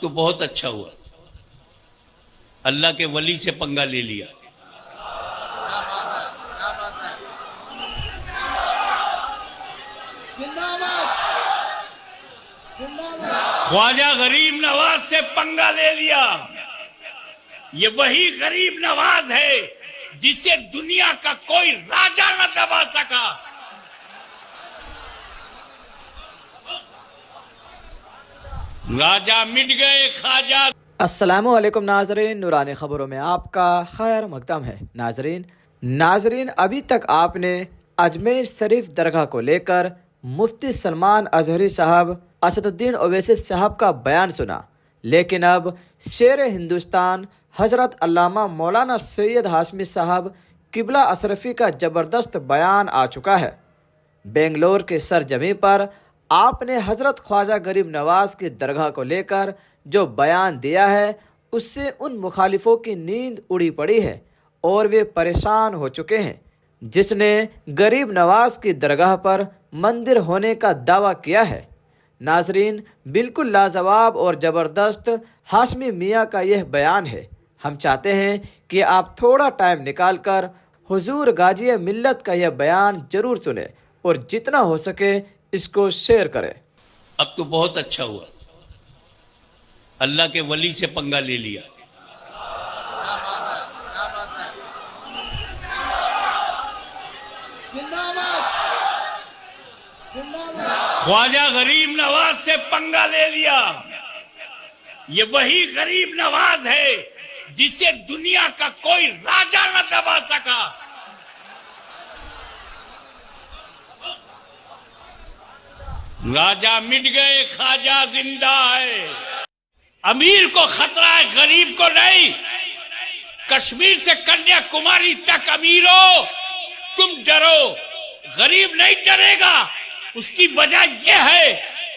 तो बहुत अच्छा हुआ, अल्लाह के वली से पंगा ले लिया। ख्वाजा गरीब नवाज से पंगा ले लिया। ये वही गरीब नवाज है जिसे दुनिया का कोई राजा न दबा सका। राजा मिट गए, ख्वाजा। अस्सलामुअलैकुम नाजरीन, नूरानी खबरों में आपका खैर मकदम है। नाजरीन अभी तक आपने अजमेर शरीफ दरगाह को लेकर मुफ्ती सलमान अजहरी साहब, असदुद्दीन ओवैसी साहब का बयान सुना, लेकिन अब शेर हिंदुस्तान हजरत अल्लामा मौलाना सैयद हाशमी साहब किबला अशरफी का ज़बरदस्त बयान आ चुका है। बेंगलोर के सरजमी पर आपने हजरत ख्वाजा गरीब नवाज की दरगाह को लेकर जो बयान दिया है, उससे उन मुखालिफों की नींद उड़ी पड़ी है और वे परेशान हो चुके हैं। जिसने गरीब नवाज की दरगाह पर मंदिर होने का दावा किया है। नाजरीन, बिल्कुल लाजवाब और ज़बरदस्त हाशमी मियाँ का यह बयान है। हम चाहते हैं कि आप थोड़ा टाइम निकालकर हुजूर गाजी मिल्लत का यह बयान जरूर सुने और जितना हो सके इसको शेयर करें। अब तो बहुत अच्छा हुआ, अल्लाह के वली से पंगा ले लिया। ख्वाजा गरीब नवाज से पंगा ले लिया। ये वही गरीब नवाज है जिसे दुनिया का कोई राजा न दबा सका। राजा मिट गए, ख्वाजा जिंदा है। अमीर को खतरा है, गरीब को नहीं। कश्मीर से कन्याकुमारी तक अमीरों तुम डरो, गरीब नहीं डरेगा। उसकी वजह यह है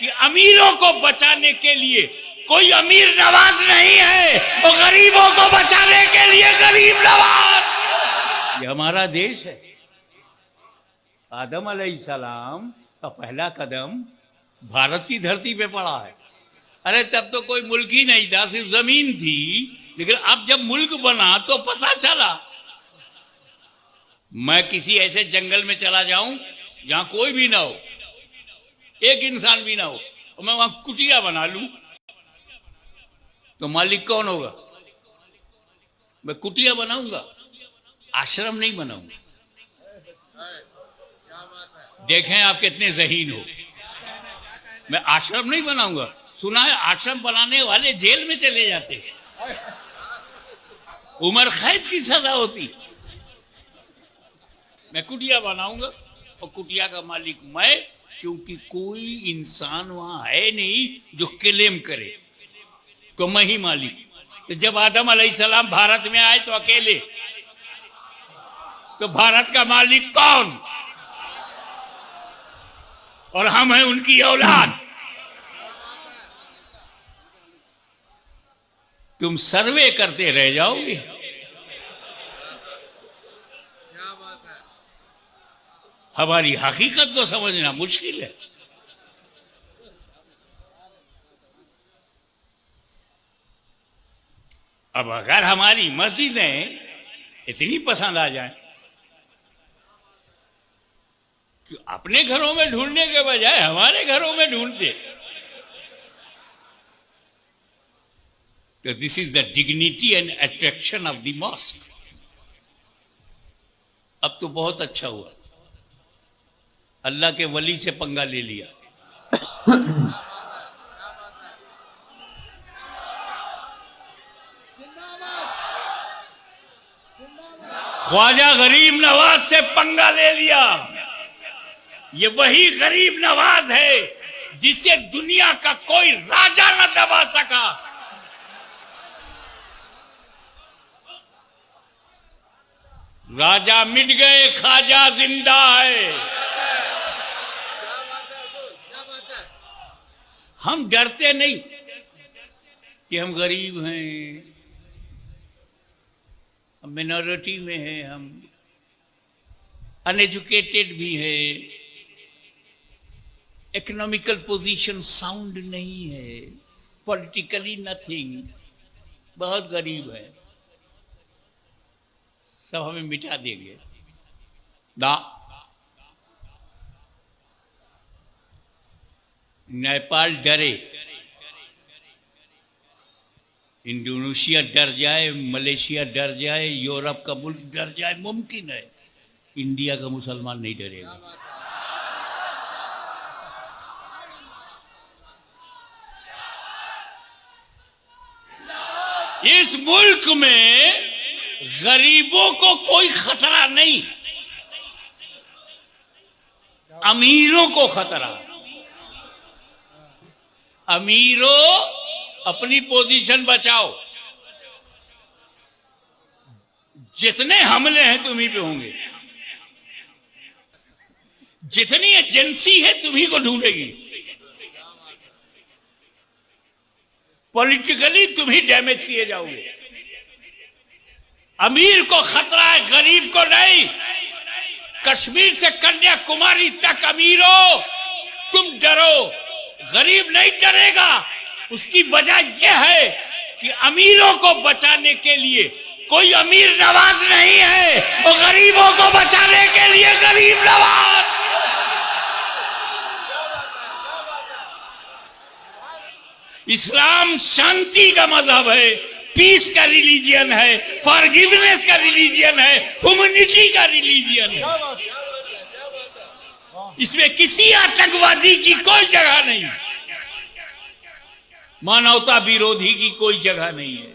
कि अमीरों को बचाने के लिए कोई अमीर नवाज नहीं है और गरीबों को बचाने के लिए गरीब नवाज। ये हमारा देश है। आदम अलैहिस्सलाम का पहला कदम भारत की धरती पे पड़ा है। अरे तब तो कोई मुल्क ही नहीं था, सिर्फ जमीन थी। लेकिन अब जब मुल्क बना तो पता चला। मैं किसी ऐसे जंगल में चला जाऊं जहां कोई भी ना हो, एक इंसान भी ना हो, और मैं वहां कुटिया बना लूं, तो मालिक कौन होगा? मैं कुटिया बनाऊंगा, आश्रम नहीं बनाऊंगा। देखें आप कितने ज़हीन हो। मैं आश्रम नहीं बनाऊंगा। सुना है आश्रम बनाने वाले जेल में चले जाते हैं, उम्र कैद की सजा होती। मैं कुटिया बनाऊंगा और कुटिया का मालिक मैं, क्योंकि कोई इंसान वहां है नहीं जो क्लेम करे, तो मैं ही मालिक। तो जब आदम अलैहिस्सलाम भारत में आए तो अकेले, तो भारत का मालिक कौन? और हम हैं उनकी औलाद। तुम सर्वे करते रह जाओगे। हमारी हकीकत को समझना मुश्किल है। अब अगर हमारी मस्जिदें इतनी पसंद आ जाए कि अपने घरों में ढूंढने के बजाय हमारे घरों में ढूंढते, तो this is the dignity and attraction of the mosque. अब तो बहुत अच्छा हुआ, अल्लाह के वली से पंगा ले लिया। ख्वाजा गरीब नवाज से पंगा ले लिया। ये वही गरीब नवाज है जिसे दुनिया का कोई राजा न दबा सका। राजा मिट गए, ख्वाजा जिंदा है। हम डरते नहीं कि हम गरीब हैं, हम मिनॉरिटी में हैं, हम अनएजुकेटेड भी है, इकोनॉमिकल पोजीशन साउंड नहीं है, पॉलिटिकली नथिंग, बहुत गरीब है, सब हमें मिटा देंगे ना। नेपाल डरे, इंडोनेशिया डर जाए, मलेशिया डर जाए, यूरोप का मुल्क डर जाए, मुमकिन है, इंडिया का मुसलमान नहीं डरेगा। इस मुल्क में गरीबों को कोई खतरा नहीं, अमीरों को खतरा। अमीरों अपनी पोजीशन बचाओ, जितने हमले हैं तुम्ही पे होंगे, जितनी एजेंसी है तुम्ही को ढूंढेगी, पॉलिटिकली तुम ही डैमेज किए जाओगे। अमीर को खतरा है, गरीब को नहीं। कश्मीर से कन्याकुमारी तक अमीरों तुम डरो, गरीब नहीं डरेगा। उसकी वजह यह है कि अमीरों को बचाने के लिए कोई अमीर नवाज नहीं है, और गरीबों को बचाने के लिए गरीब नवाज। इस्लाम शांति का मजहब है, पीस का रिलीजियन है, फॉरगिवनेस का रिलीजियन है, ह्यूमैनिटी का रिलीजियन है। इसमें किसी आतंकवादी की कोई जगह नहीं, मानवता विरोधी की कोई जगह नहीं है।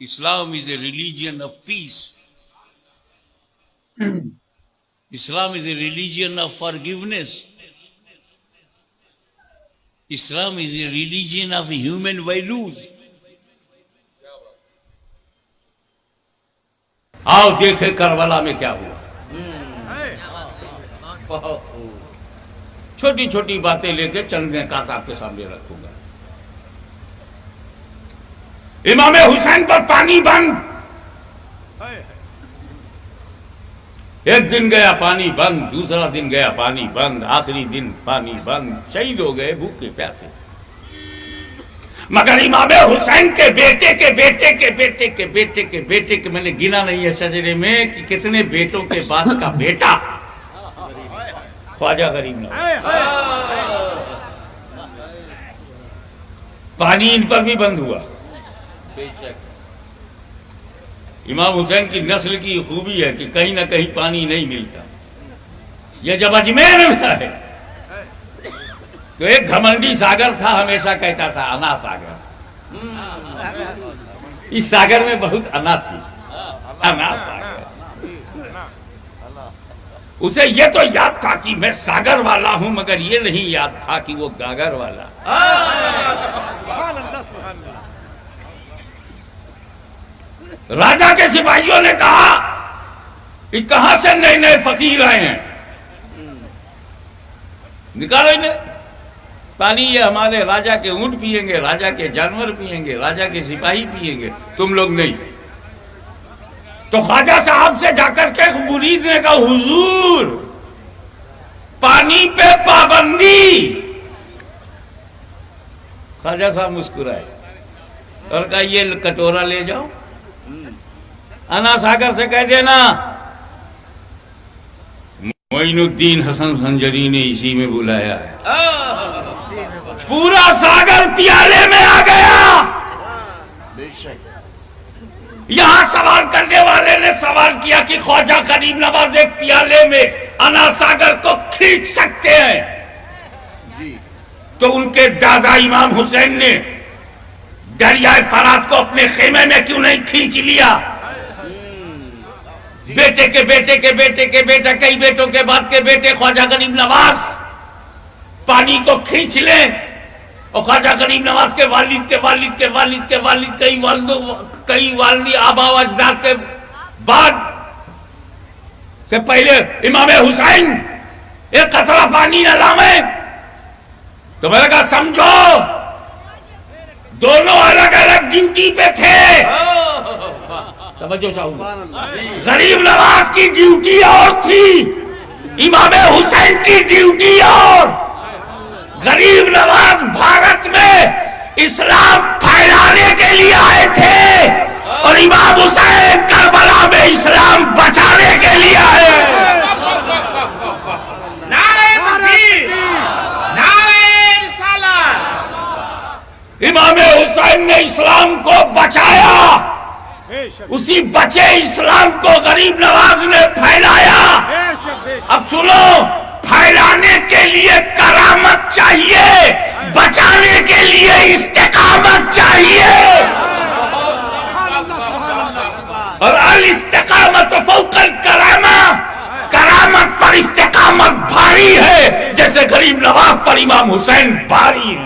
Islam is a religion of peace, Islam is a religion of forgiveness, Islam is a religion of human values. आओ देखे करबला में क्या हुआ। छोटी छोटी बातें लेके चंद काट आपके सामने रखूंगा। इमाम हुसैन पर पानी बंद, एक दिन गया पानी बंद, दूसरा दिन गया पानी बंद, आखिरी दिन पानी बंद, शहीद हो गए भूखे प्यासे। मगर इमाम हुसैन के बेटे के बेटे के बेटे के बेटे के बेटे के, मैंने गिना नहीं है सजरे में कि कितने बेटों के बाद का बेटा ख्वाजा गरीब नवाज। पानी इन पर भी बंद हुआ। इमाम हुसैन की नस्ल की खूबी है कि कहीं ना कहीं पानी नहीं मिलता। यह जब अजमेर में है तो एक घमंडी सागर था, हमेशा कहता था अना सागर। इस सागर में बहुत अना थी, अना सागर। उसे यह तो याद था कि मैं सागर वाला हूं, मगर यह नहीं याद था कि वो गागर वाला। राजा के सिपाहियों ने कहा कि कहां से नए नए फकीर आए हैं, निकालो इन्हें पानी। ये हमारे राजा के ऊंट पिएंगे, राजा के जानवर पिएंगे, राजा के सिपाही पिएंगे, तुम लोग नहीं। तो ख्वाजा साहब से जाकर के मुरीद ने कहा, हुजूर पानी पे पाबंदी। ख्वाजा साहब मुस्कुराए और कहा, ये कटोरा ले जाओ, अना सागर से कह देना मोइनुद्दीन हसन संजरी ने इसी में बुलाया है। पूरा सागर प्याले में आ गया। यहां सवाल करने वाले ने सवाल किया कि ख्वाजा गरीब नवाज एक प्याले में अना सागर को खींच सकते हैं? तो उनके दादा इमाम हुसैन ने दरियाए फरात को अपने खेमे में क्यों नहीं खींच लिया? बेटे के बेटे के बेटे के बेटा, कई बेटों के बाद के बेटे ख्वाजा गरीब नवाज पानी को खींच ले, और ख्वाजा गरीब नवाज के वालिद के वालिद के वालिद के वालिद, कई वालिद आबा अजदाद के बाद से पहले इमाम हुसैन एक कतरा पानी न लावे। तो मैंने कहा समझो, दोनों अलग अलग ड्यूटी पे थे। समझो चाहूंगा, गरीब नवाज की ड्यूटी और थी, इमाम हुसैन की ड्यूटी और। गरीब नवाज भारत में इस्लाम फैलाने के लिए आए थे और इमाम हुसैन करबला में इस्लाम बचाने के लिए आए। नारे तकबीर, नारे रिसालत। इमाम हुसैन ने इस्लाम को बचाया, उसी बचे इस्लाम को गरीब नवाज ने फैलाया। अब सुनो, फैलाने के लिए करामत चाहिए, बचाने के लिए इस्तिकामत चाहिए। और अल इस्तिकामत फौकल करामा, करामत पर इस्तिकामत भारी है, जैसे गरीब नवाज पर इमाम हुसैन भारी है।